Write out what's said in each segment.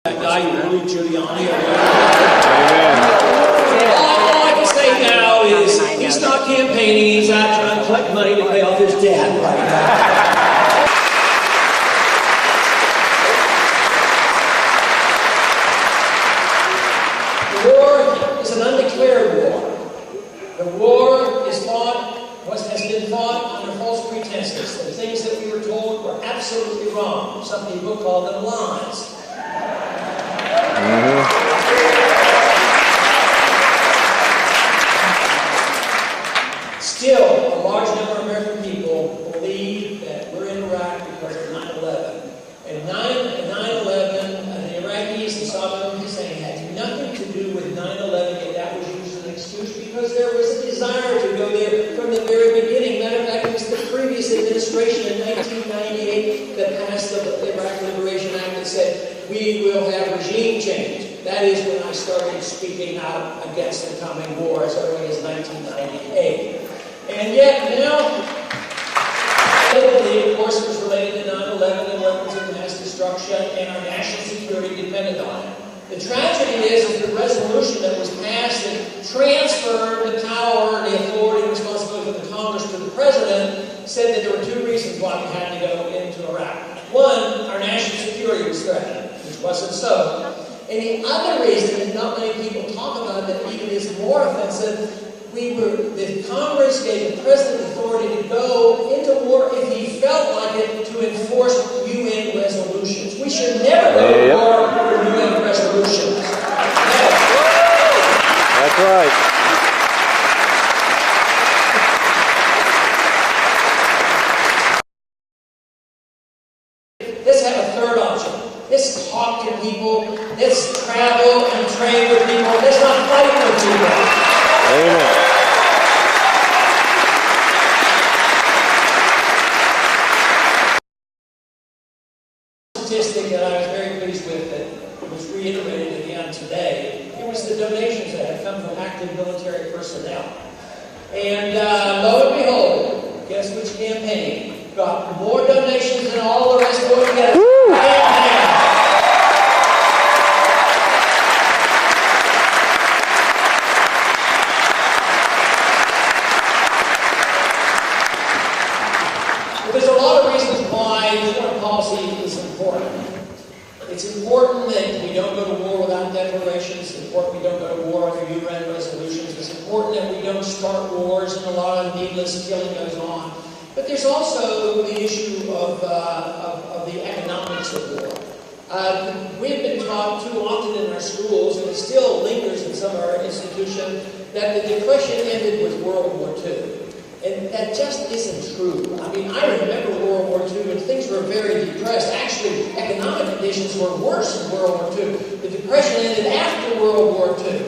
That guy, Rudy Giuliani. All I can say now is he's not campaigning, he's out trying to collect money to pay off his debt right now. The war is an undeclared war. The war is has been fought under false pretenses. The things that we were told were absolutely wrong. Some people call them lies. Still, a large number of American people believe that we're in Iraq because of 9/11. And 9/11, the Iraqis and Saddam Hussein had nothing to do with 9/11, yet that was used as an excuse because there was a desire to go there from the very beginning. Matter of fact, it was the previous administration in 1998 that passed the Iraq Liberation Act that said, we will have regime change. That is when I started speaking out against the coming war as early as 1998. And yet now, of course, it was related to 9/11 and weapons of mass destruction, and our national security depended on it. The tragedy is the resolution that was passed that transferred the power, the authority, and responsibility of the Congress to the President said that there were two reasons why we had to go into Iraq. One, our national security was threatened, which wasn't so. And the other reason that not many people talk about that even is more offensive, the Congress gave the President authority to go into war if he felt like it to enforce UN resolutions. We should never go to war for UN resolutions. That's right. Let's have a third option. Let's talk to people. Let's travel and train with people. Let's not fight with people. Amen. Statistic that I was very pleased with that was reiterated again today. It was the donations that have come from active military personnel. And lo and behold, guess which campaign got more donations than all the rest put together? There's a lot of reasons why foreign policy is important. It's important that we don't go to war without declarations. It's important we don't go to war under UN resolutions. It's important that we don't start wars and a lot of needless killing goes on. But there's also the issue of the economics of war. We've been taught too often in our schools, and it still lingers in some of our institutions, that the Depression ended with World War II. And that just isn't true. I mean, I remember World War II when things were very depressed. Actually, economic conditions were worse in World War II. The Depression ended after World War II.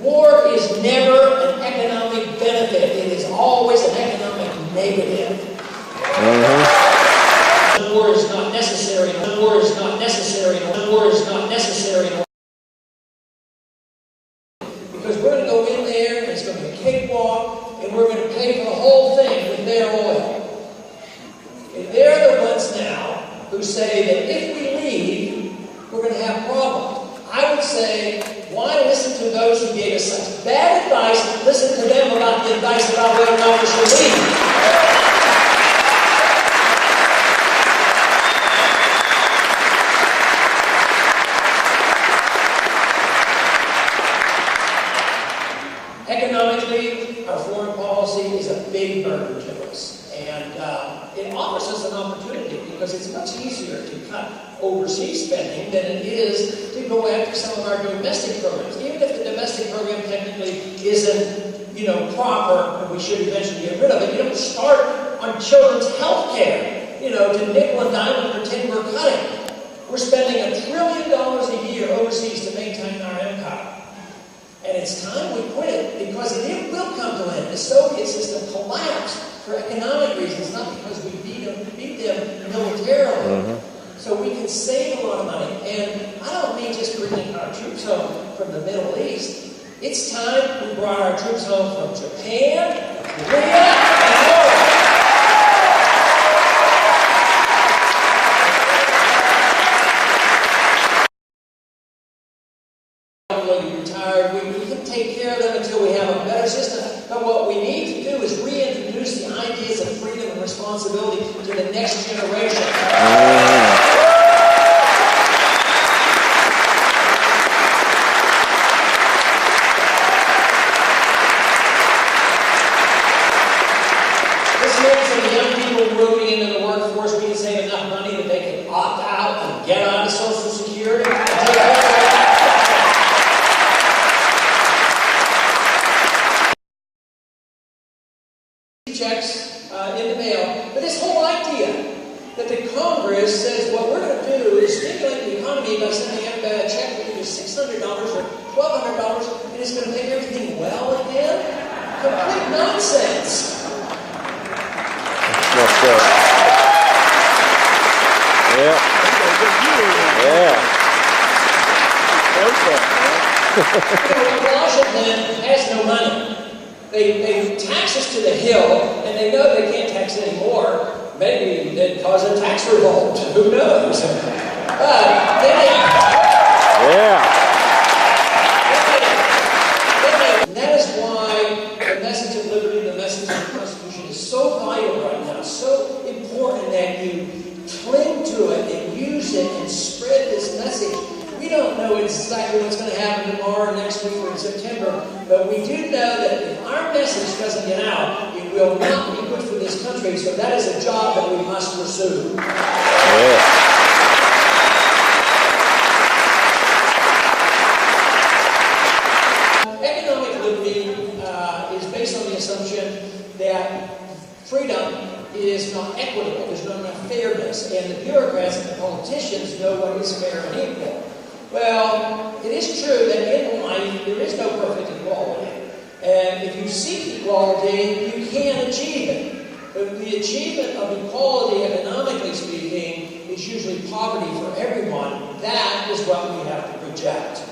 War is never an economic benefit. It is always an economic negative. War is not necessary. War is not necessary. War is not necessary. Because we're going to go in there, and it's going to be a cakewalk, and we're going to pay for the whole thing with their oil. And they're the ones now who say that if we leave, we're going to have problems. I would say, why listen to those who gave us such bad advice? Listen to them about the advice about whether or not we should leave. Economically, our foreign policy is a big burden to us. And it offers us an opportunity because it's much easier to cut overseas spending than it is to go after some of our domestic programs. Even if the domestic program technically isn't, proper, and we should eventually get rid of it, you don't start on children's health care, to nickel and dime and pretend we're cutting. We're spending $1 trillion a year overseas to maintain our empire. And it's time we quit it because it will come to an end. The Soviet system collapsed for economic reasons, not because we beat them militarily. So we can save a lot of money. And I don't mean just bringing our troops home from the Middle East. It's time we brought our troops home from Japan, Korea, responsibility to the next generation. This means that the young people moving into the workforce, we can save enough money that they can opt out and get on to Social Security. Checks in the mail. But this whole idea that the Congress says what we're going to do is stimulate the economy by sending everybody a check for either $600 or $1,200 and it's going to make everything well again? Complete nonsense. That's right. Yeah. Washington has no money. They tax us to the hill, and they know they can't tax anymore. Maybe they'd cause a tax revolt. Who knows? But and that is why the message of liberty, the message of the Constitution is so vital right now, so important that you cling to it and use it and spread this message. We don't know exactly what's going to happen tomorrow, next week, or in September, but we do know that if our message doesn't get out, it will not be good for this country, so that is a job that we must pursue. Economic liberty is based on the assumption that freedom is not equitable, there's not enough fairness, and the bureaucrats and the politicians know what is fair and equal. Well, it is true that in life there is no perfect equality. And if you seek equality, you can achieve it. But the achievement of equality, economically speaking, is usually poverty for everyone. That is what we have to reject.